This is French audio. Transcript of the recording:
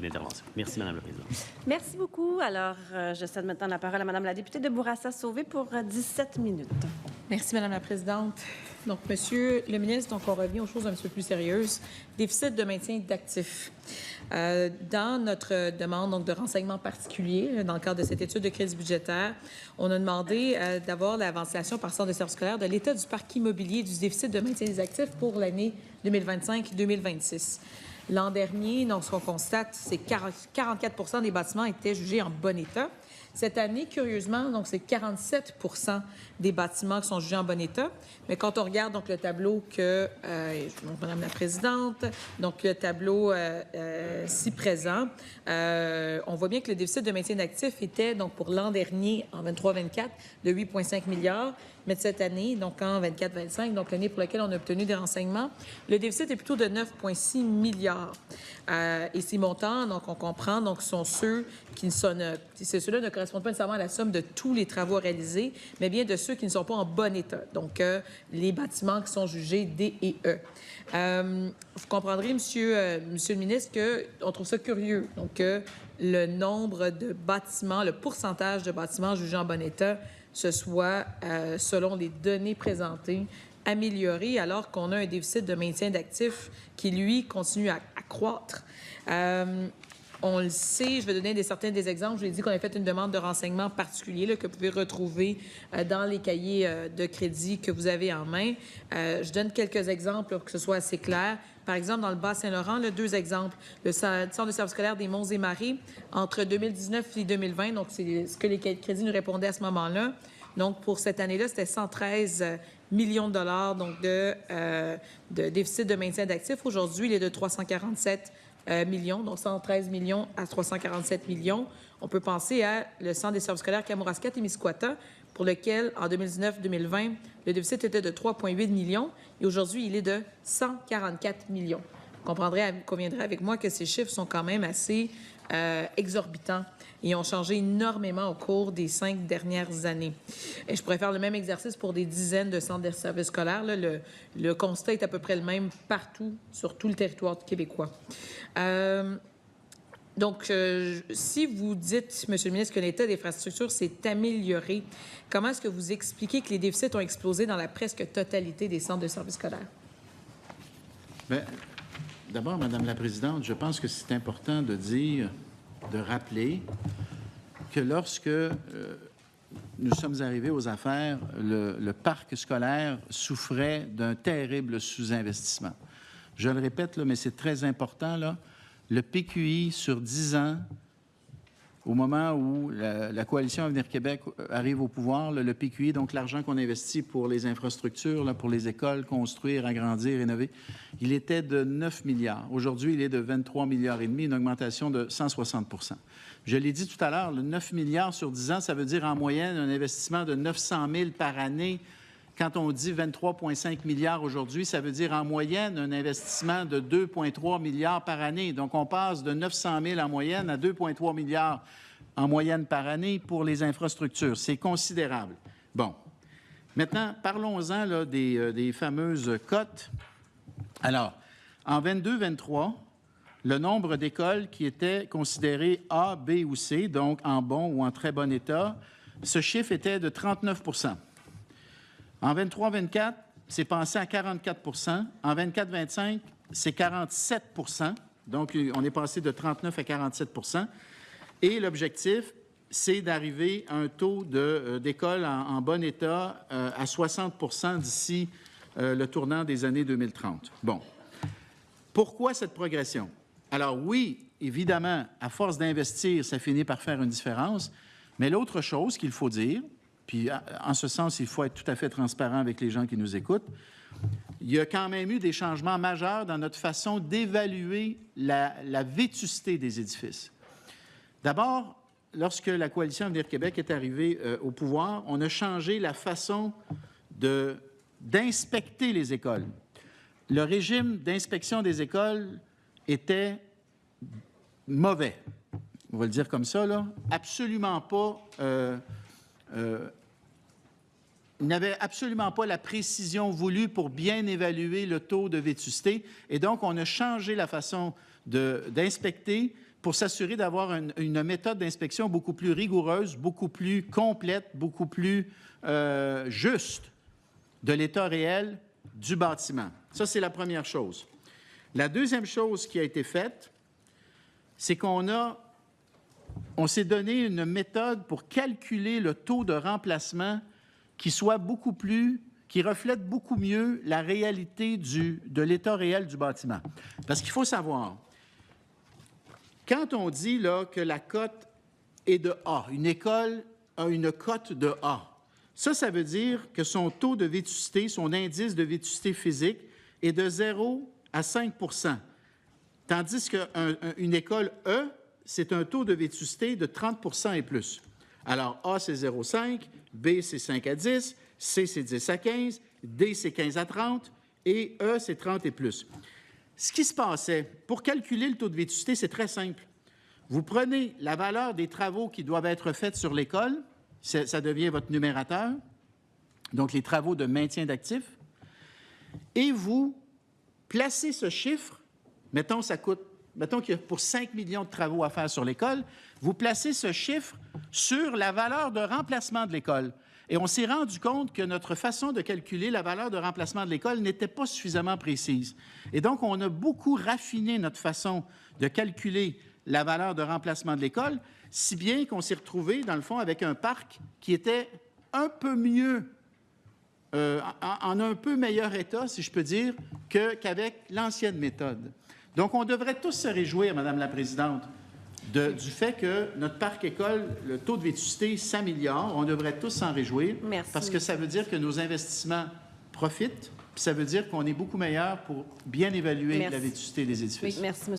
d'intervention. Merci, Mme la Présidente. Merci beaucoup. Alors, je cède maintenant la parole à Mme la députée de Bourassa-Sauvé pour 17 minutes. Merci, Madame la Présidente. Donc, Monsieur le ministre, donc on revient aux choses un petit peu plus sérieuses. Déficit de maintien d'actifs. Dans notre demande donc, de renseignements particuliers, dans le cadre de cette étude de crédit budgétaire, on a demandé d'avoir la ventilation par centre de service scolaire de l'état du parc immobilier du déficit de maintien des actifs pour l'année 2025-2026. L'an dernier, donc, ce qu'on constate, c'est que 44 des bâtiments étaient jugés en bon état. Cette année, curieusement, donc c'est 47 des bâtiments qui sont jugés en bon état. Mais quand on regarde donc le tableau que, Madame la Présidente, donc le tableau ci présent, on voit bien que le déficit de maintien d'actifs était donc pour l'an dernier en 23-24 de 8,5 milliards. Mais de cette année, donc en 24-25, donc l'année pour laquelle on a obtenu des renseignements, le déficit est plutôt de 9,6 milliards. Et ces montants, donc on comprend, donc sont ceux qui ne sont, ceux-là ne correspondent pas nécessairement à la somme de tous les travaux réalisés, mais bien de ceux qui ne sont pas en bon état. Donc les bâtiments qui sont jugés D et E. Vous comprendrez, Monsieur le ministre, qu'on trouve ça curieux. Donc le nombre de bâtiments, le pourcentage de bâtiments jugés en bon état, ce soit, selon les données présentées, amélioré alors qu'on a un déficit de maintien d'actifs qui, lui, continue à croître. On le sait, je vais donner certains des exemples. Je l'ai dit qu'on a fait une demande de renseignement particulier là, que vous pouvez retrouver dans les cahiers de crédit que vous avez en main. Je donne quelques exemples pour que ce soit assez clair. Par exemple, dans le Bas-Saint-Laurent, deux exemples. Le centre de service scolaire des Monts et Marais, entre 2019 et 2020, donc c'est ce que les crédits nous répondaient à ce moment-là. Donc, pour cette année-là, c'était 113 millions de dollars donc de déficit de maintien d'actifs. Aujourd'hui, il est de 347 millions, donc 113 millions à 347 millions. On peut penser à le centre des services scolaires Kamouraska et Témiscouata, pour lequel, en 2019-2020, le déficit était de 3,8 millions et aujourd'hui, il est de 144 millions. Vous conviendrez avec moi que ces chiffres sont quand même assez exorbitants et ont changé énormément au cours des 5 dernières années. Et je pourrais faire le même exercice pour des dizaines de centres de services scolaires. Là, le constat est à peu près le même partout, sur tout le territoire québécois. Donc, si vous dites, Monsieur le ministre, que l'état des infrastructures s'est amélioré, comment est-ce que vous expliquez que les déficits ont explosé dans la presque totalité des centres de services scolaires? Bien, d'abord, Madame la Présidente, je pense que c'est important de dire, de rappeler que lorsque nous sommes arrivés aux affaires, le parc scolaire souffrait d'un terrible sous-investissement. Je le répète, là, mais c'est très important, là, le PQI sur 10 ans, au moment où la Coalition Avenir Québec arrive au pouvoir, le PQI, donc l'argent qu'on investit pour les infrastructures, là, pour les écoles, construire, agrandir, rénover, il était de 9 milliards. Aujourd'hui, il est de 23 milliards et demi, une augmentation de 160 %. Je l'ai dit tout à l'heure, le 9 milliards sur 10 ans, ça veut dire en moyenne un investissement de 900 000 par année. Quand on dit 23,5 milliards aujourd'hui, ça veut dire en moyenne un investissement de 2,3 milliards par année. Donc, on passe de 900 000 en moyenne à 2,3 milliards en moyenne par année pour les infrastructures. C'est considérable. Bon. Maintenant, parlons-en là, des fameuses cotes. Alors, en 22-23, le nombre d'écoles qui étaient considérées A, B ou C, donc en bon ou en très bon état, ce chiffre était de 39 %. En 23-24, c'est passé à 44 %. En 24-25, c'est 47 %. Donc, on est passé de 39 à 47 %. Et l'objectif, c'est d'arriver à un taux d'école en bon état à 60 % d'ici le tournant des années 2030. Bon. Pourquoi cette progression? Alors oui, évidemment, à force d'investir, ça finit par faire une différence. Mais l'autre chose qu'il faut dire, puis en ce sens, il faut être tout à fait transparent avec les gens qui nous écoutent, il y a quand même eu des changements majeurs dans notre façon d'évaluer la vétusté des édifices. D'abord, lorsque la Coalition Avenir Québec est arrivée au pouvoir, on a changé la façon d'inspecter les écoles. Le régime d'inspection des écoles était mauvais. On va le dire comme ça, là. Absolument pas... il n'avait absolument pas la précision voulue pour bien évaluer le taux de vétusté. Et donc, on a changé la façon d'inspecter pour s'assurer d'avoir une méthode d'inspection beaucoup plus rigoureuse, beaucoup plus complète, beaucoup plus juste de l'état réel du bâtiment. Ça, c'est la première chose. La deuxième chose qui a été faite, c'est qu'on s'est donné une méthode pour calculer le taux de remplacement qui reflète beaucoup mieux la réalité de l'état réel du bâtiment. Parce qu'il faut savoir, quand on dit là, que la cote est de A, une école a une cote de A, ça veut dire que son taux de vétusté, son indice de vétusté physique est de 0 à 5 %. Tandis qu'une école E, c'est un taux de vétusté de 30 % et plus. Alors, A, c'est 0,5, B, c'est 5 à 10, C, c'est 10 à 15, D, c'est 15 à 30, et E, c'est 30 et plus. Ce qui se passait, pour calculer le taux de vétusté, c'est très simple. Vous prenez la valeur des travaux qui doivent être faits sur l'école, ça devient votre numérateur, donc les travaux de maintien d'actifs, et vous placez ce chiffre, mettons qu'il y a pour 5 millions de travaux à faire sur l'école, vous placez ce chiffre sur la valeur de remplacement de l'école. Et on s'est rendu compte que notre façon de calculer la valeur de remplacement de l'école n'était pas suffisamment précise. Et donc, on a beaucoup raffiné notre façon de calculer la valeur de remplacement de l'école, si bien qu'on s'est retrouvé, dans le fond, avec un parc qui était un peu mieux, en un peu meilleur état, si je peux dire, qu'avec l'ancienne méthode. Donc, on devrait tous se réjouir, Madame la Présidente, du fait que notre parc école, le taux de vétusté s'améliore. On devrait tous s'en réjouir. Merci. Parce que ça veut dire que nos investissements profitent, puis ça veut dire qu'on est beaucoup meilleur pour bien évaluer la vétusté des édifices. Oui, merci, M.